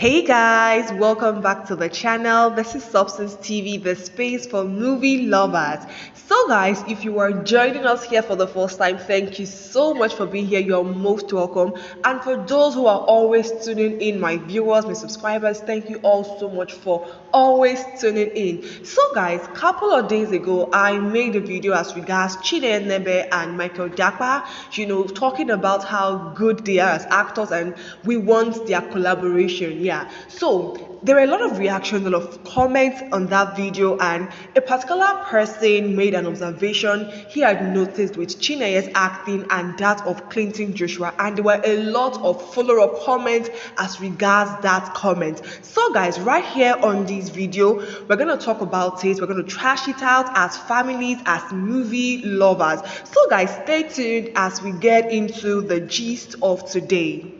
Hey guys, welcome back to the channel. This is Substance TV, the space for movie lovers. So guys, if you are joining us here for the first time, thank you so much for being here. You're most welcome. And for those who are always tuning in, my viewers, my subscribers, thank you all so much for always tuning in. So guys, couple of days ago, I made a video as regards Chinenye and Michael Dakpa, talking about how good they are as actors and we want their collaboration. Yeah, so there were a lot of reactions, a lot of comments on that video, and a particular person made an observation he had noticed with Chinenye's acting and that of Clinton Joshua, and there were a lot of follow-up comments as regards that comment. So guys, right here on this video, we're going to talk about it. We're going to trash it out as families, as movie lovers. So guys, stay tuned as we get into the gist of today.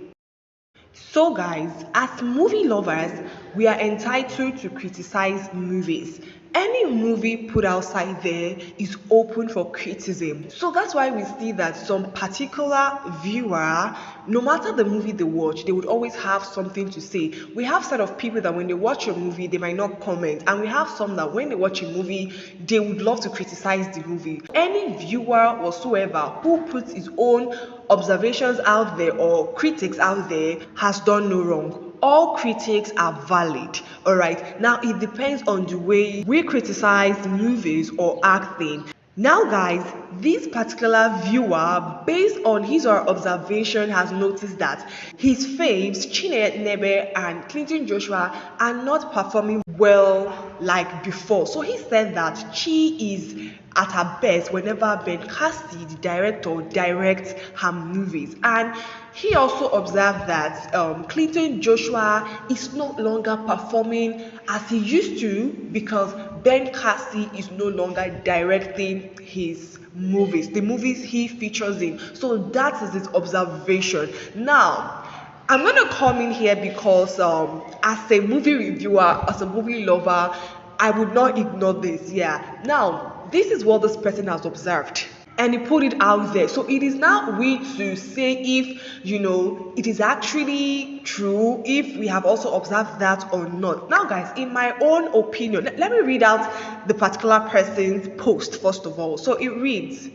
So guys, as movie lovers, we are entitled to criticize movies. Any movie put outside there is open for criticism. So that's why we see that some particular viewer, no matter the movie they watch, they would always have something to say. We have set of people that when they watch a movie, they might not comment. And we have some that when they watch a movie, they would love to criticize the movie. Any viewer whatsoever who puts his own observations out there or critics out there has done no wrong. All critics are valid. All right, now it depends on the way we criticize movies or acting. Now guys, this particular viewer, based on his or her observation, has noticed that his faves Chinenye and Clinton Joshua are not performing well like before. So he said that Chi is at her best whenever Cassie, the director, directs her movies. And he also observed that Clinton Joshua is no longer performing as he used to because Cassie is no longer directing his movies, the movies he features in. So that is his observation. Now, I'm going to come in here because as a movie reviewer, as a movie lover, I would not ignore this. Yeah. Now, this is what this person has observed. And he put it out there. So it is now we to say if, it is actually true, if we have also observed that or not. Now, guys, in my own opinion, let me read out the particular person's post, first of all. So it reads,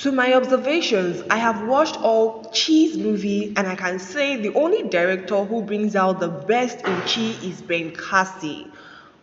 to my observations, I have watched all Chi's movie and I can say the only director who brings out the best in Chi is Cassie.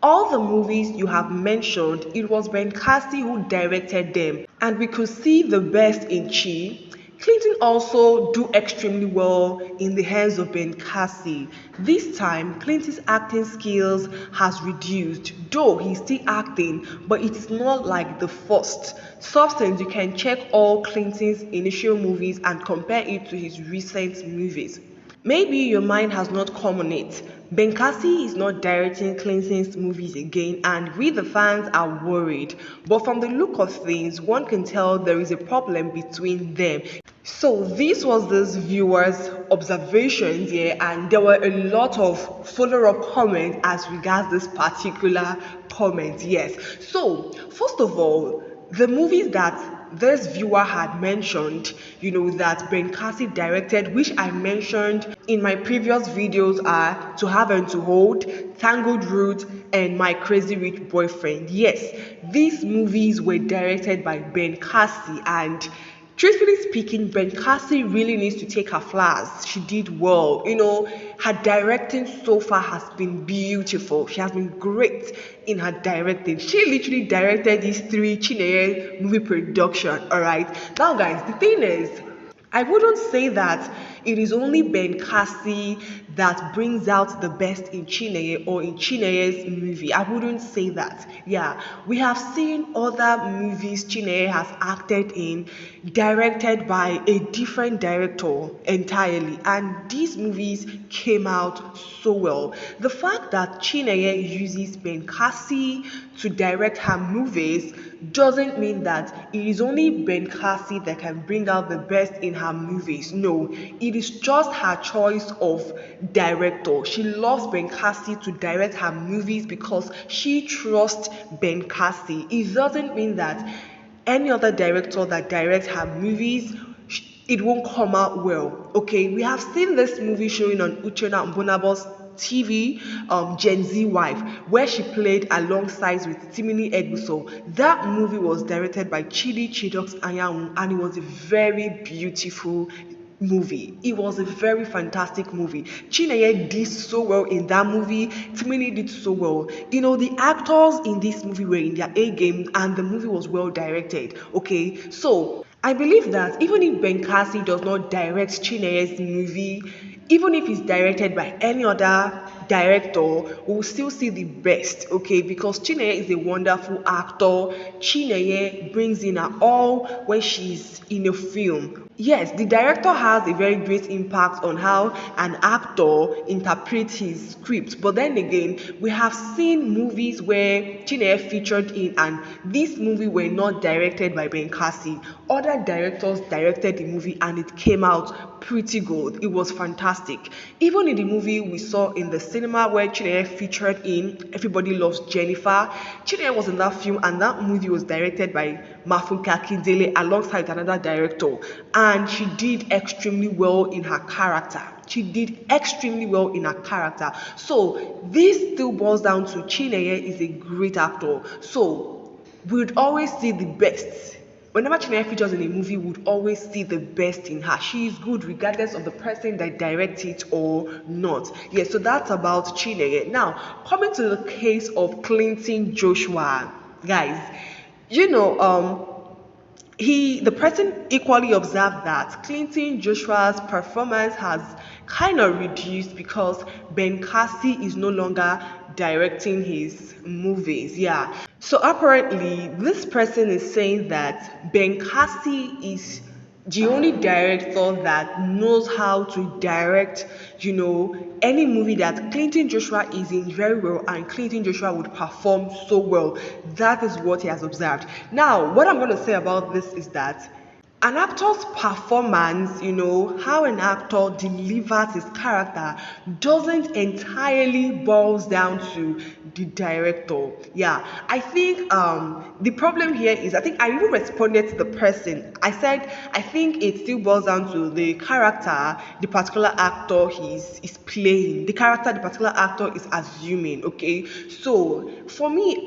All the movies you have mentioned, it was Cassie who directed them, and we could see the best in Chi. Clinton also do extremely well in the hands of Cassie. This time, Clinton's acting skills has reduced, though he's still acting, but it's not like the first. Substance, you can check all Clinton's initial movies and compare it to his recent movies. Maybe your mind has not come on it. Cassie is not directing Clinton's movies again, and we the fans are worried. But from the look of things, one can tell there is a problem between them. So this was this viewer's observations here, and there were a lot of follow-up comments as regards this particular comment. Yes. So first of all, the movies that this viewer had mentioned, that Cassie directed, which I mentioned in my previous videos, are To Have and to Hold, Tangled Roots, and My Crazy Rich Boyfriend. Yes, these movies were directed by Cassie, and truthfully speaking, Cassie really needs to take her flowers. She did well. Her directing so far has been beautiful. She has been great in her directing. She literally directed these 3 Chinenye movie production. All right. Now, guys, the thing is, I wouldn't say that it is only Cassie that brings out the best in Chinenye or in Chinenye's movie. I wouldn't say that. Yeah, we have seen other movies Chinenye has acted in, directed by a different director entirely, and these movies came out so well. The fact that Chinenye uses Cassie to direct her movies doesn't mean that it is only Cassie that can bring out the best in her movies. No, it is just her choice of director. She loves Cassie to direct her movies because she trusts Cassie. It doesn't mean that any other director that directs her movies, it won't come out well. Okay, we have seen this movie showing on Uchenna Mbonabo's TV Gen Z wife, where she played alongside with Timini Egbuso. That movie was directed by Chidi Chidox Anyanwu, and it was a very beautiful movie. It was a very fantastic movie. Chinenye did so well in that movie. Timini did so well. You know, the actors in this movie were in their A game, and the movie was well directed. Okay, so I believe that even if Ben Cassie does not direct Chinenye's movie, even if it's directed by any other director, we will still see the best, okay? Because Chinenye is a wonderful actor. Chinenye brings in her all when she's in a film. Yes, the director has a very great impact on how an actor interprets his script. But then again, we have seen movies where Chinenye featured in, and this movie were not directed by Ben Cassie. Other directors directed the movie, and it came out pretty good. It was fantastic. Even in the movie we saw in the cinema where Chinenye featured in, Everybody Loves Jennifer, Chinenye was in that film, and that movie was directed by Mafunke Akindele alongside another director, and she did extremely well in her character. She did extremely well in her character. So this still boils down to Chinenye is a great actor. So we'd always see the best. Whenever Chinenye features in a movie, we'd always see the best in her. She is good regardless of the person that directs it or not. Yeah, so that's about Chinenye. Now, coming to the case of Clinton Joshua, guys, you know, the person equally observed that Clinton Joshua's performance has kind of reduced because Ben Cassie is no longer directing his movies. Yeah. So apparently, this person is saying that Ben Cassie is the only director that knows how to direct, any movie that Clinton Joshua is in very well, and Clinton Joshua would perform so well. That is what he has observed. Now, what I'm going to say about this is that an actor's performance, how an actor delivers his character doesn't entirely boils down to the director. Yeah, I think the problem here is, I think I even responded to the person. I said I think it still boils down to the character the particular actor is playing, the character the particular actor is assuming. Okay, so for me,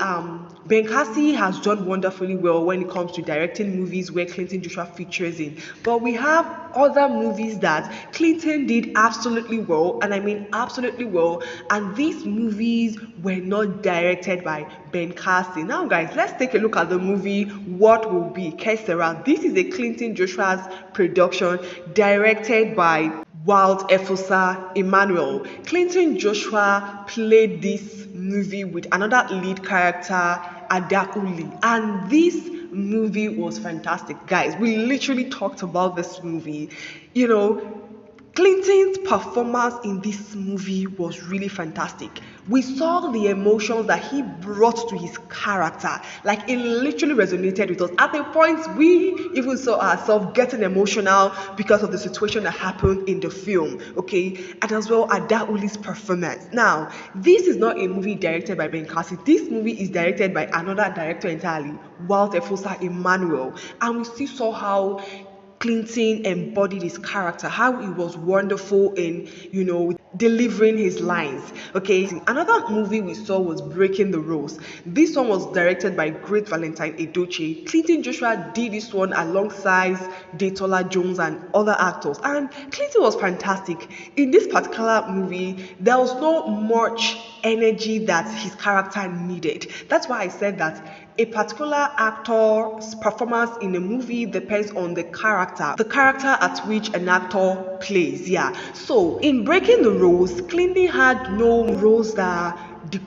Ben Cassie has done wonderfully well when it comes to directing movies where Clinton Joshua features in. But we have other movies that Clinton did absolutely well, and I mean absolutely well, and these movies were not directed by Ben Cassie. Now, guys, let's take a look at the movie What Will Be, Kesera. This is a Clinton Joshua's production directed by Wild Efosa Emmanuel. Clinton Joshua played this movie with another lead character, Adauli, and this movie was fantastic. Guys, we literally talked about this movie. Clinton's performance in this movie was really fantastic. We saw the emotions that he brought to his character. Like, it literally resonated with us. At a point, we even saw ourselves getting emotional because of the situation that happened in the film, okay? And as well, Adauli's performance. Now, this is not a movie directed by Ben Cassie. This movie is directed by another director entirely, Walt Efosa Emmanuel. And we still saw how Clinton embodied his character, how he was wonderful in, delivering his lines. Okay, another movie we saw was Breaking the Rules. This one was directed by great Valentine Edochie. Clinton Joshua did this one alongside Datola Jones and other actors, and Clinton was fantastic. In this particular movie, there was not much energy that his character needed. That's why I said that a particular actor's performance in a movie depends on the character at which an actor plays. Yeah. So in Breaking the Rules, Clinton had no roles that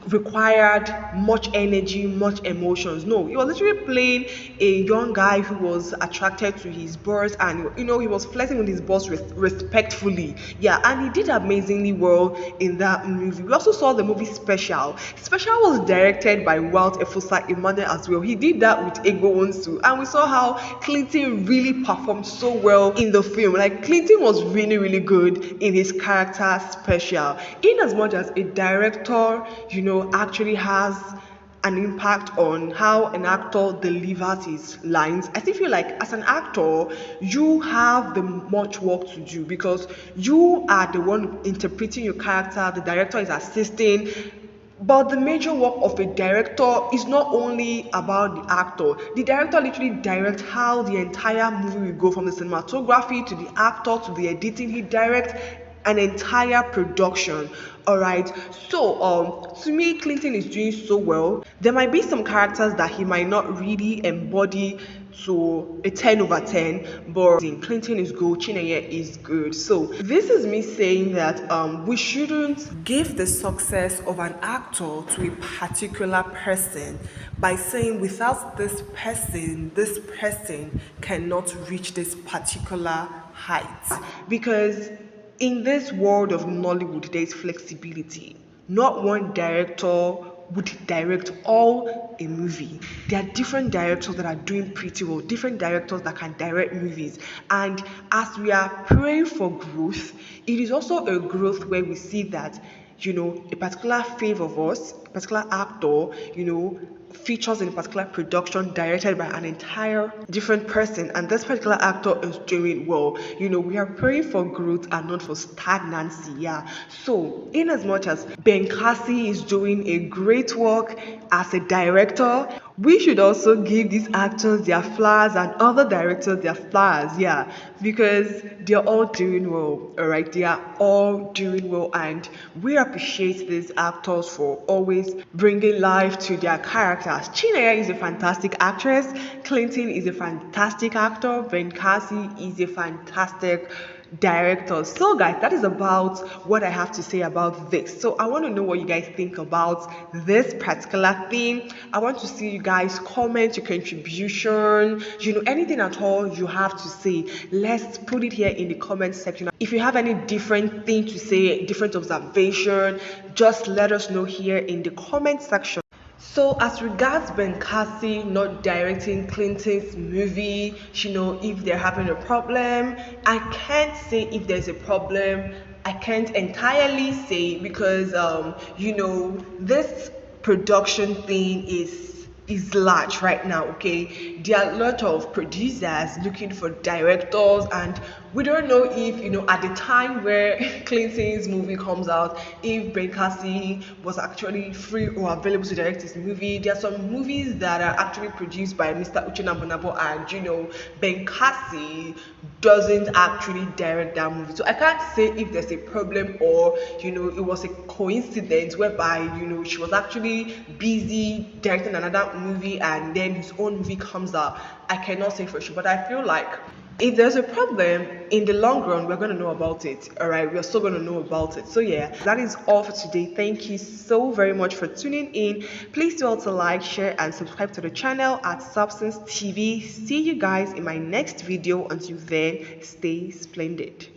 required much energy, much emotions. No, he was literally playing a young guy who was attracted to his boss, and he was flirting with his boss respectfully. Yeah, and he did amazingly well in that movie. We also saw the movie Special. Special was directed by Walt Efosa Emmanuel as well. He did that with Ego Onsu, and we saw how Clinton really performed so well in the film. Like, Clinton was really, really good in his character Special. In as much as a director, actually has an impact on how an actor delivers his lines. I still feel like as an actor, you have the much work to do because you are the one interpreting your character, the director is assisting. But the major work of a director is not only about the actor. The director literally directs how the entire movie will go, from the cinematography to the actor to the editing. He directs an entire production. All right. So to me, Clinton is doing so well. There might be some characters that he might not really embody to a 10 over 10, but Clinton is good, Chinenye is good. So this is me saying that we shouldn't give the success of an actor to a particular person by saying without this person cannot reach this particular height. Because in this world of Nollywood, there is flexibility. Not one director would direct all a movie. There are different directors that are doing pretty well, different directors that can direct movies. And as we are praying for growth, it is also a growth where we see that, a particular fave of us, a particular actor, features in a particular production directed by an entire different person, and this particular actor is doing well. We are praying for growth and not for stagnancy. Yeah. So in as much as Cassie is doing a great work as a director, we should also give these actors their flowers and other directors their flowers. Yeah, because they're all doing well. All right, they are all doing well, and we appreciate these actors for always bringing life to their characters. Chinenye is a fantastic actress. Clinton is a fantastic actor. Cassie is a fantastic director. So guys, that is about what I have to say about this. So I want to know what you guys think about this particular thing. I want to see you guys comment your contribution, anything at all you have to say. Let's put it here in the comment section. If you have any different thing to say, different observation, just let us know here in the comment section. So as regards Cassie not directing Clinton's movie, if they're having a problem, I can't say if there's a problem. I can't entirely say because this production thing is large right now. Okay, there are a lot of producers looking for directors, and we don't know if at the time where Clinton's movie comes out, if Cassie was actually free or available to direct his movie. There are some movies that are actually produced by Mr. Uche Nambonabo, and Cassie doesn't actually direct that movie. So I can't say if there's a problem or it was a coincidence whereby she was actually busy directing another movie and then his own movie comes out. I cannot say for sure, but I feel like if there's a problem in the long run, we're going to know about it. All right, we're still going to know about it. So yeah, that is all for today. Thank you so very much for tuning in. Please do also like, share and subscribe to the channel at Substance TV. See you guys in my next video. Until then, stay splendid.